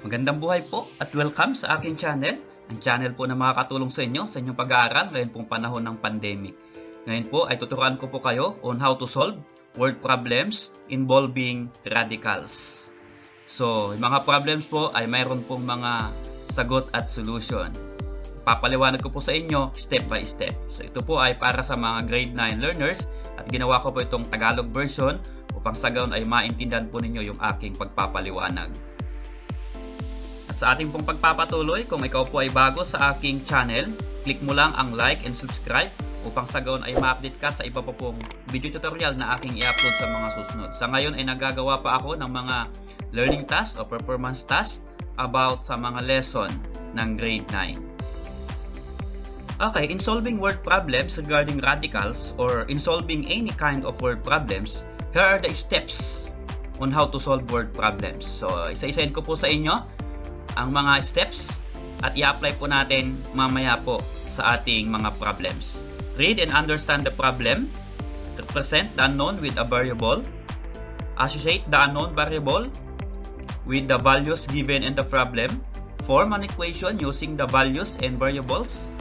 Magandang buhay po at welcome sa aking channel. Ang channel po na makakatulong sa inyong pag-aaral ngayon pong panahon ng pandemic. Ngayon po ay tuturuan ko po kayo on how to solve word problems involving radicals. So, yung mga problems po ay mayroon pong mga sagot at solution. Papaliwanag ko po sa inyo step by step. So, ito po ay para sa mga grade 9 learners at ginawa ko po itong Tagalog version upang sa gayon ay maintindihan po ninyo yung aking pagpapaliwanag. At sa ating pong pagpapatuloy, kung ikaw po ay bago sa aking channel, click mo lang ang like and subscribe upang sa gayon ay ma-update ka sa iba pa pong video tutorial na aking i-upload sa mga susunod. Sa ngayon ay nagagawa pa ako ng mga learning tasks o performance tasks about sa mga lesson ng grade 9. Okay, in solving word problems regarding radicals or in solving any kind of word problems, here are the steps on how to solve word problems. So, isa-isahin ko po sa inyo ang mga steps at i-apply po natin mamaya po sa ating mga problems. Read and understand the problem. Represent the unknown with a variable. Associate the unknown variable with the values given in the problem. Form an equation using the values and variables.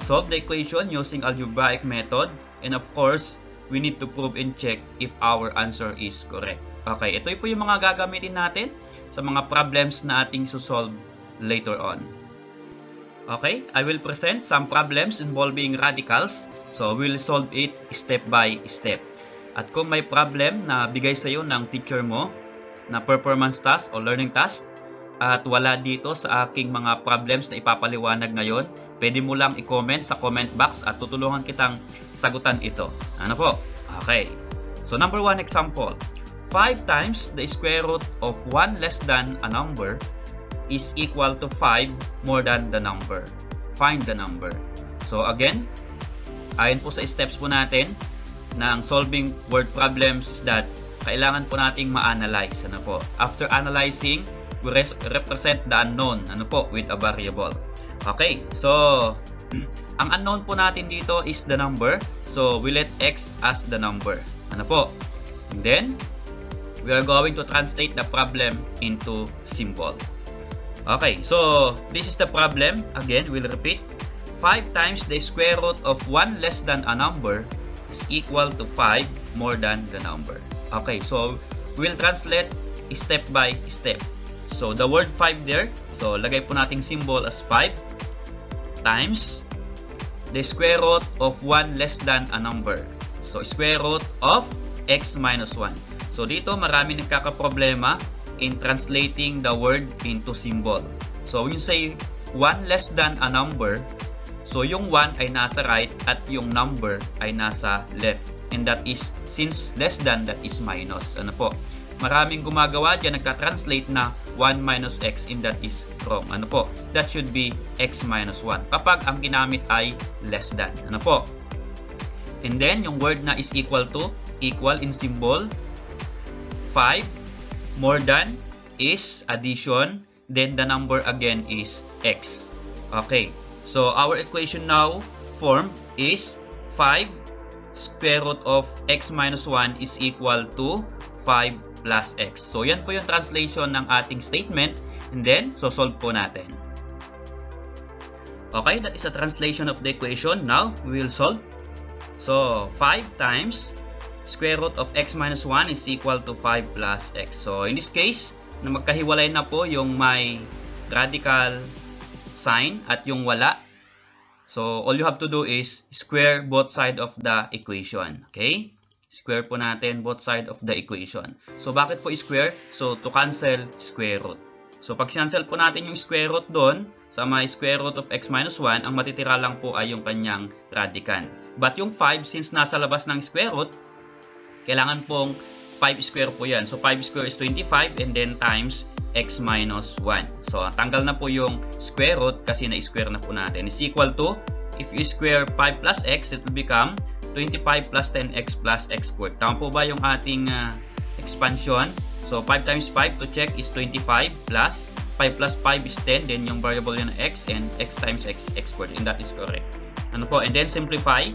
Solve the equation using algebraic method. And of course, we need to prove and check if our answer is correct. Okay, ito po yung mga gagamitin natin sa mga problems na ating susolve later on. Okay, I will present some problems involving radicals. So, we'll solve it step by step. At kung may problem na bigay sa iyo ng teacher mo na performance task o learning task at wala dito sa aking mga problems na ipapaliwanag ngayon, pwede mo lang i-comment sa comment box at tutulungan kitang sagutan ito. Ano po? Okay. So, number 1 example. 5 times the square root of 1 less than a number is equal to 5 more than the number. Find the number. So again, ayon po sa steps po natin ng solving word problems is that kailangan po nating ma-analyze. Ano po? After analyzing, we represent the unknown with a variable. Okay, so ang unknown po natin dito is the number. So we let x as the number. Ano po? And then we are going to translate the problem into symbol. Okay, so this is the problem. Again, we'll repeat. 5 times the square root of 1 less than a number is equal to 5 more than the number. Okay, so we'll translate step by step. So the word 5 there, so lagay po nating symbol as 5 times the square root of 1 less than a number. So square root of x minus 1. So dito marami nagkakaproblema in translating the word into symbol. So when you say 1 less than a number, so yung 1 ay nasa right at yung number ay nasa left. And that is, since less than, that is minus. Ano po? Maraming gumagawa dyan, nagka-translate na 1 minus x and that is wrong. Ano po? That should be x minus 1 kapag ang ginamit ay less than. Ano po? And then, yung word na is equal to, equal in symbol, 5 more than is addition, then the number again is x. Okay, so our equation now form is 5 square root of x minus 1 is equal to 5 plus x. So yan po yung translation ng ating statement, and then so solve po natin. Okay, that is a translation of the equation. Now we will solve. So 5 times square root of x minus 1 is equal to 5 plus x. So, in this case, na magkahiwalay na po yung may radical sign at yung wala. So, all you have to do is square both side of the equation. Okay? Square po natin both side of the equation. So, bakit po square? So, to cancel square root. So, pag cancel po natin yung square root doon, sa may square root of x minus 1, ang matitira lang po ay yung kanyang radical. But yung 5, since nasa labas ng square root, kailangan pong 5 square po yan. So, 5 square is 25 and then times x minus 1. So, tanggal na po yung square root kasi na-square na po natin. Is equal to, if you square 5 plus x, it will become 25 plus 10x plus x squared. Tama po ba yung ating expansion? So, 5 times 5 to check is 25 plus 5 plus 5 is 10. Then, yung variable yun x and x times x squared. And that is correct. Ano po? And then, simplify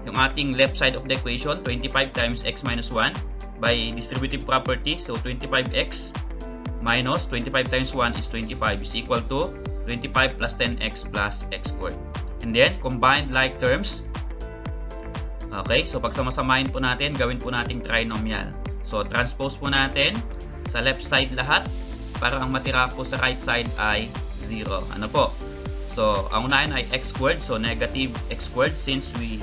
yung ating left side of the equation, 25 times x minus 1 by distributive property. So, 25x minus 25 times 1 is 25 is equal to 25 plus 10x plus x squared. And then, combined like terms. Okay, so pagsamasamahin po natin, gawin po nating trinomial. So, transpose po natin sa left side lahat para ang matira po sa right side ay 0. Ano po? So, ang unahin ay x squared. So, negative x squared since we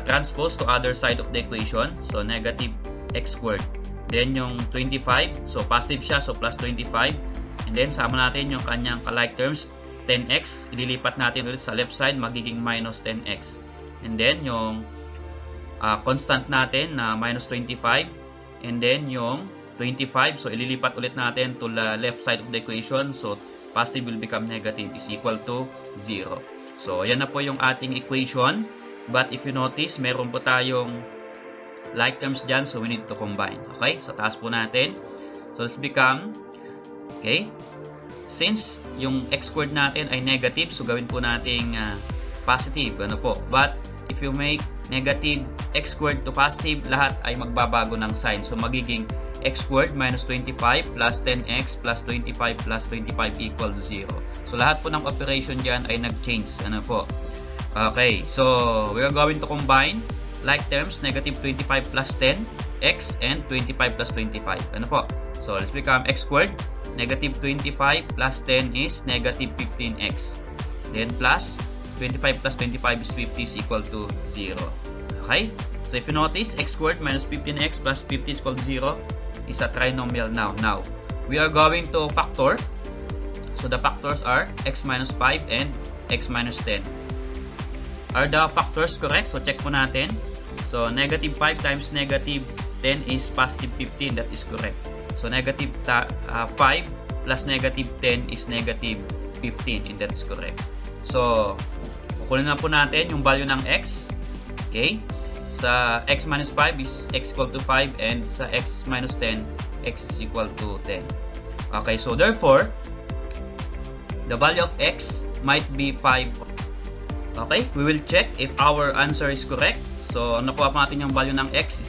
transpose to other side of the equation. So, negative x squared. Then, yung 25. So, positive siya. So, plus 25. And then, sama natin yung kanyang kalike terms. 10x. Ililipat natin ulit sa left side. Magiging minus 10x. And then, yung constant natin na minus 25. And then, yung 25. So, ililipat ulit natin to the left side of the equation. So, positive will become negative is equal to 0. So, ayan na po yung ating equation. But if you notice, meron po tayong like terms dyan. So, we need to combine. Okay? So, taas po natin. So, let's become, okay? Since yung x squared natin ay negative, so gawin po nating positive. Ano po? But, if you make negative x squared to positive, lahat ay magbabago ng sign. So, magiging x squared minus 25 plus 10x plus 25 plus 25 equal to 0. So, lahat po ng operation dyan ay nag-change. Ano po? Okay. So, we are going to combine like terms, negative 25 plus 10x and 25 plus 25. Ano po? So, let's become x squared. Negative 25 plus 10 is negative 15x. Then, plus 25 plus 25 is 50 is equal to 0. Okay? So, if you notice, x squared minus 15x plus 50 is equal to 0 is a trinomial now. Now, we are going to factor. So, the factors are x minus 5 and x minus 10. Are the factors correct? So, check po natin. So, negative 5 times negative 10 is positive 15. That is correct. So, negative 5 plus negative 10 is negative 15. And that's correct. So, kukunin na po natin yung value ng x. Okay? Sa x minus 5 is x equal to 5 and sa x minus 10, x is equal to 10. Okay, so therefore, the value of x might be 5. Okay, we will check if our answer is correct. So, nakuha po natin yung value ng x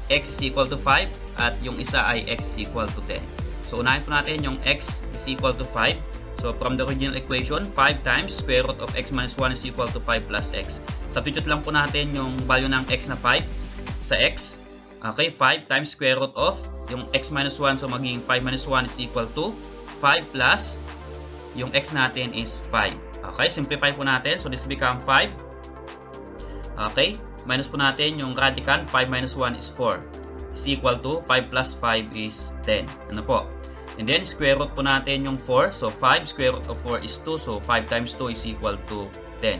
is equal to 5 at yung isa ay x is equal to 10. So, unahin po natin yung x is equal to 5. So, from the original equation, 5 times square root of x minus 1 is equal to 5 plus x. Substitute lang po natin yung value ng x na 5 sa x. Okay, 5 times square root of yung x minus 1. So, magiging 5 minus 1 is equal to 5 plus yung x natin is 5. Okay, simplify po natin. So, this will become 5. Okay, minus po natin yung radical. 5 minus 1 is 4. Is equal to 5 plus 5 is 10. Ano po? And then, square root po natin yung 4. So, 5 square root of 4 is 2. So, 5 times 2 is equal to 10.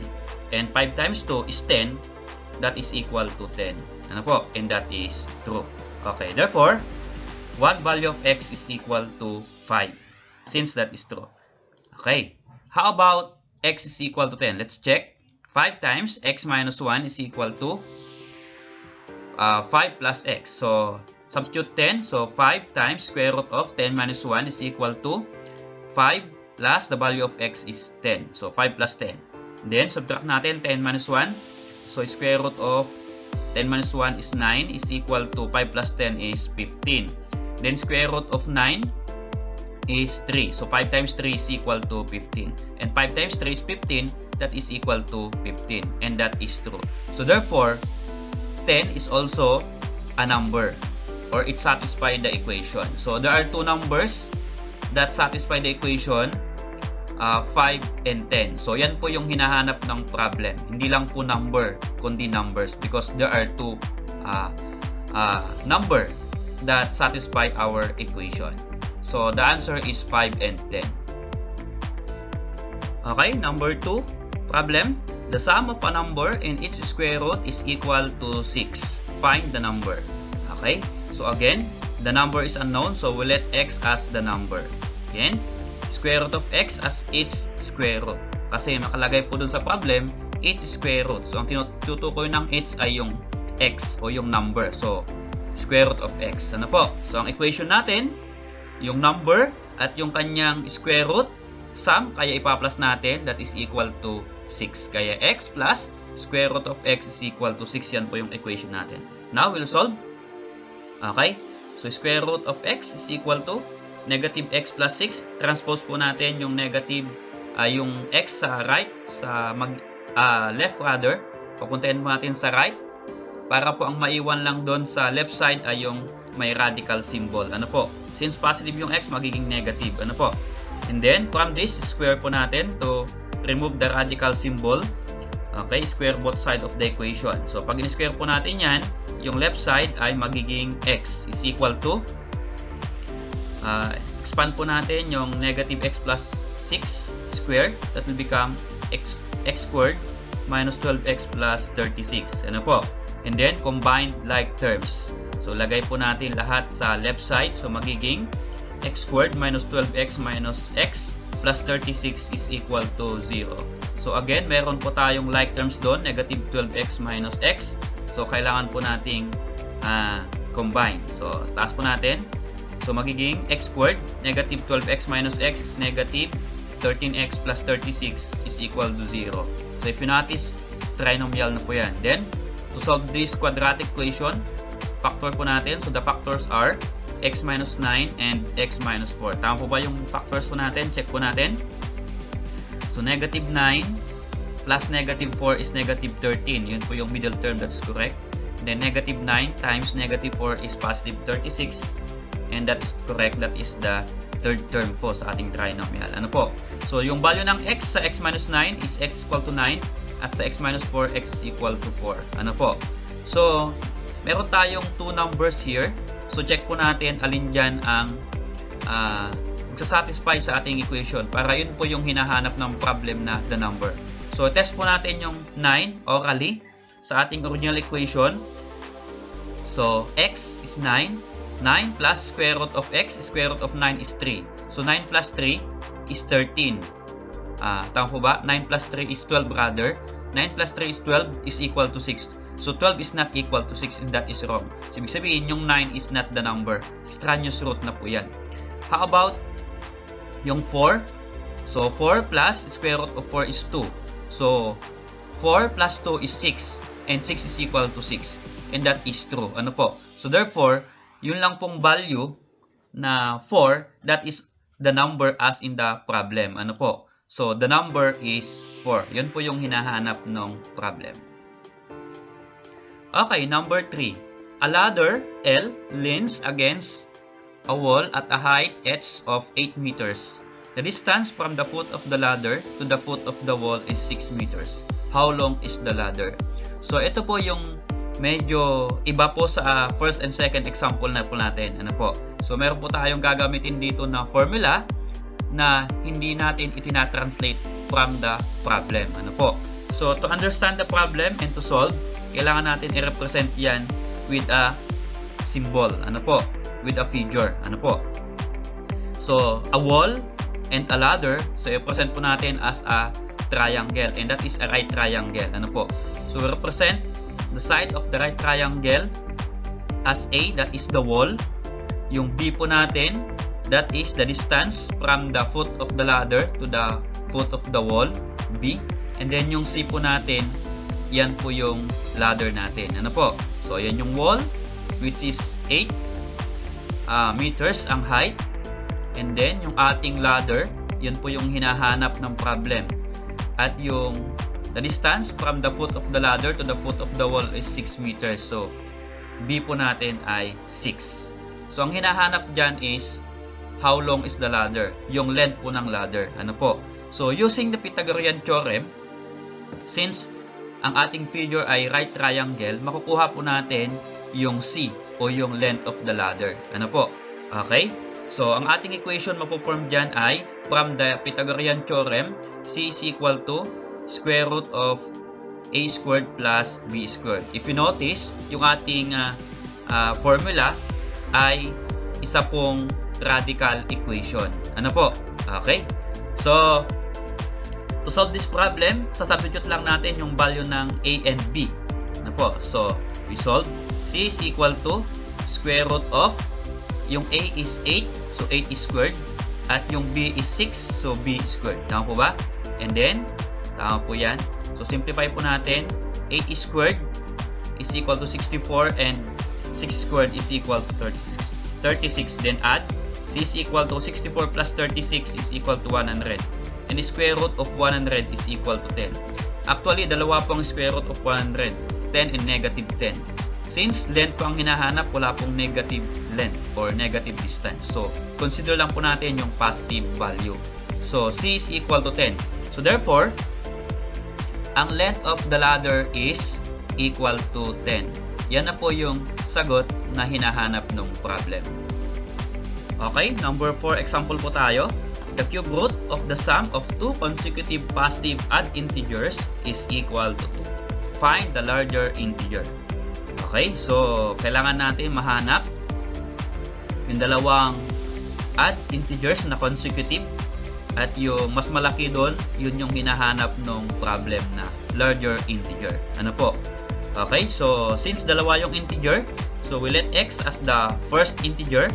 And 5 times 2 is 10. That is equal to 10. Ano po? And that is true. Okay. Therefore, one value of x is equal to 5. Since that is true. Okay. How about x is equal to 10? Let's check. 5 times x minus 1 is equal to 5 plus x. So, substitute 10. So, 5 times square root of 10 minus 1 is equal to 5 plus the value of x is 10. So, 5 plus 10. Then, subtract natin 10 minus 1. So, square root of 10 minus 1 is 9 is equal to 5 plus 10 is 15. Then, square root of 9 is 3. So, 5 times 3 is equal to 15. And 5 times 3 is 15. That is equal to 15. And that is true. So, therefore, 10 is also a number. Or it satisfies the equation. So, there are two numbers that satisfy the equation, 5 and 10. So, yan po yung hinahanap ng problem. Hindi lang po number, kundi numbers. Because there are two number that satisfy our equation. So, the answer is 5 and 10. Okay, number 2 problem. The sum of a number and its square root is equal to 6. Find the number. Okay? So again, the number is unknown, so we let x as the number. Again, square root of x as its square root. Kasi makalagay po dun sa problem, its square root. So ang tinutukoy ng its ay yung x o yung number. So, square root of x. Ano po? So ang equation natin, yung number at yung kanyang square root, sum, kaya ipa-plus natin, that is equal to 6. Kaya x plus square root of x is equal to 6. Yan po yung equation natin. Now, we'll solve. Okay? So, square root of x is equal to negative x plus 6, transpose po natin yung negative, yung x sa right, sa left rather, papuntahin po natin sa right, para po ang maiwan lang doon sa left side ay yung may radical symbol. Ano po? Since positive yung x, magiging negative. Ano po? And then, from this, square po natin to remove the radical symbol. Okay, square both side of the equation. So, pag in-square po natin yan, yung left side ay magiging x is equal to, expand po natin yung negative x plus 6 squared. That will become x squared minus 12x plus 36. Ano po? And then, combined like terms. So, lagay po natin lahat sa left side. So, magiging x squared minus 12x minus x plus 36 is equal to 0. So again, meron po tayong like terms doon, negative 12x minus x. So kailangan po nating combine. So taas po natin. So magiging x squared, negative 12x minus x is negative 13x plus 36 is equal to 0. So if you notice, trinomial na po yan. Then, to solve this quadratic equation, factor po natin. So the factors are x minus 9 and x minus 4. Tama po ba yung factors po natin? Check po natin. So, negative 9 plus negative 4 is negative 13. Yun po yung middle term. That's correct. Then, negative 9 times negative 4 is positive 36. And that is correct. That is the third term po sa ating trinomial. Ano po? So, yung value ng x sa x minus 9 is x equal to 9. At sa x minus 4, x is equal to 4. Ano po? So, meron tayong two numbers here. So, check po natin alin dyan ang magsasatisfy sa ating equation para yun po yung hinahanap ng problem na the number. So, test po natin yung 9 orally sa ating original equation. So, x is 9. 9 plus square root of x, square root of 9 is 3. So, 9 plus 3 is 13. Tama po ba? 9 plus 3 is 12 rather. 9 plus 3 is 12 is equal to 6. So, 12 is not equal to 6 and that is wrong. So, ibig sabihin, yung 9 is not the number. Extraneous root na po yan. How about yung 4? So, 4 plus square root of 4 is 2. So, 4 plus 2 is 6. And 6 is equal to 6. And that is true. Ano po? So, therefore, yun lang pong value na 4, that is the number as in the problem. Ano po? So, the number is 4. Yun po yung hinahanap ng problem. Okay, number 3. A ladder L leans against a wall at a height h of 8 meters. The distance from the foot of the ladder to the foot of the wall is 6 meters. How long is the ladder? So, ito po yung medyo iba po sa first and second example na po natin. Ano po? So, meron po tayong gagamitin dito na formula na hindi natin itinatranslate from the problem. Ano po? So, to understand the problem and to solve, kailangan natin i-represent yan with a symbol. Ano po? With a figure. Ano po? So, a wall and a ladder. So, i-present po natin as a triangle. And that is a right triangle. Ano po? So, we represent the side of the right triangle as A, that is the wall. Yung B po natin, that is the distance from the foot of the ladder to the foot of the wall, B. And then yung C po natin, yan po yung ladder natin. Ano po? So, yan yung wall, which is 8 meters ang height. And then, yung ating ladder, yun po yung hinahanap ng problem. At yung the distance from the foot of the ladder to the foot of the wall is 6 meters. So, B po natin ay 6. So, ang hinahanap dyan is how long is the ladder? Yung length po ng ladder. Ano po? So, using the Pythagorean theorem, since ang ating figure ay right triangle, makukuha po natin yung C o yung length of the ladder. Ano po? Okay? So, ang ating equation mapo-form dyan ay from the Pythagorean theorem, C is equal to square root of A squared plus B squared. If you notice, yung ating formula ay isa pong radical equation. Ano po? Okay? So, to solve this problem, sasubstitute lang natin yung value ng A and B. Ano po? So, we solve. C is equal to square root of, yung A is 8, so 8 is squared. At yung B is 6, so B is squared. Tama po ba? And then, tama po yan. So, simplify po natin. 8 is squared is equal to 64 and 6 squared is equal to 36. Then add C is equal to 64 plus 36 is equal to 100. And the square root of 100 is equal to 10. Actually, dalawa pong square root of 100. 10 and negative 10. Since length po ang hinahanap, wala pong negative length or negative distance. So, consider lang po natin yung positive value. So, C is equal to 10. So, therefore, ang length of the ladder is equal to 10. Yan na po yung sagot na hinahanap ng problem. Okay, number 4 example po tayo. The cube root of the sum of two consecutive positive odd integers is equal to 2. Find the larger integer. Okay, so kailangan natin mahanap yung dalawang odd integers na consecutive at yung mas malaki doon, yun yung hinahanap ng problem na larger integer. Ano po? Okay, so since dalawa yung integer, so we let x as the first integer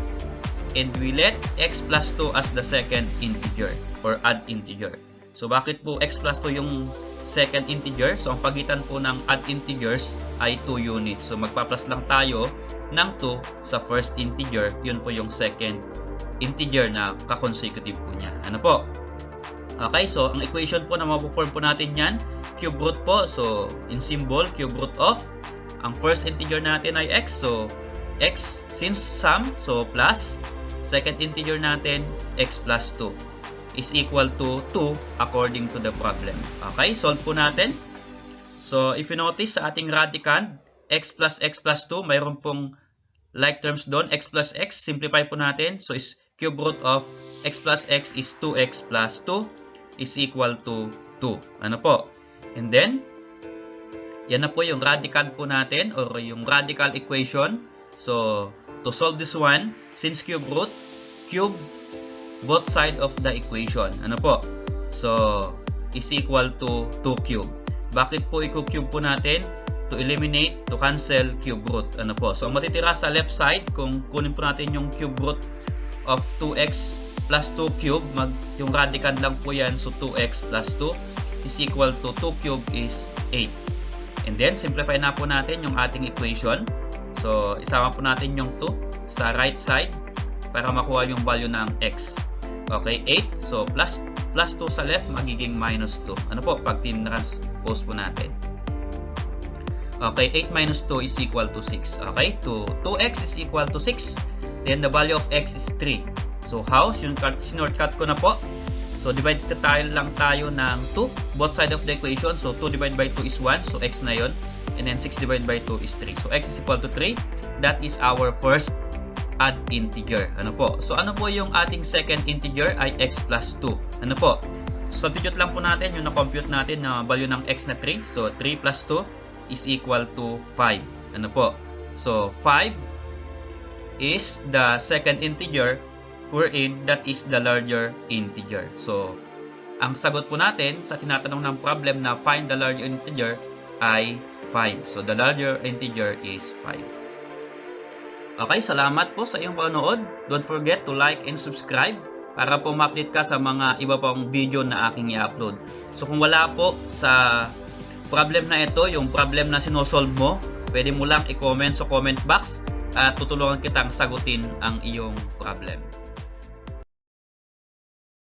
and we let x plus 2 as the second integer or odd integer. So bakit po x plus 2 yung second integer? So ang pagitan po ng odd integers ay 2 units. So magpa-plus lang tayo ng 2 sa first integer. Yun po yung second integer na ka-consecutive po niya. Ano po? Okay, so ang equation po na mapo-form po natin yan, cube root po. So in symbol, cube root of, ang first integer natin ay x. So x, since sum, so plus, second integer natin, x plus 2 is equal to 2 according to the problem. Okay, solve po natin. So, if you notice sa ating radicand, x plus 2, mayroon pong like terms doon, x plus x, simplify po natin. So, is cube root of x plus x is 2x plus 2 is equal to 2. Ano po? And then, yan na po yung radicand po natin or yung radical equation. So, to solve this one, since cube root, cube both side of the equation. Ano po? So, is equal to 2 cube. Bakit po i-cube po natin? To eliminate, to cancel cube root. Ano po? So, ang matitira sa left side, kung kunin po natin yung cube root of 2x plus 2 cube, yung radicand lang po yan. So, 2x plus 2 is equal to 2 cube is 8. And then, simplify na po natin yung ating equation. So, isama po natin yung 2 sa right side para makuha yung value ng x. Okay, 8. So, plus 2 sa left, magiging minus 2. Ano po? Pag tinranspose po natin. Okay, 8 minus 2 is equal to 6. Okay, 2x is equal to 6. Then, the value of x is 3. So, how? Shortcut ko na po. So, divide lang tayo ng 2. Both side of the equation. So, 2 divided by 2 is 1. So, x na yun. And then 6 divided by 2 is 3. So, x is equal to 3. That is our first odd integer. Ano po? So, ano po yung ating second integer ay x plus 2. Ano po? Substitute lang po natin yung na-compute natin na value ng x na 3. So, 3 plus 2 is equal to 5. Ano po? So, 5 is the second integer wherein that is the larger integer. So, ang sagot po natin sa tinatanong ng problem na find the larger integer ay 5. So, the larger integer is 5. Okay, salamat po sa iyong panonood. Don't forget to like and subscribe para po ma-update ka sa mga iba pang video na aking i-upload. So kung wala po sa problem na ito, yung problem na sinosolve mo, pwede mo lang i-comment sa comment box at tutulungan kitang sagutin ang iyong problem.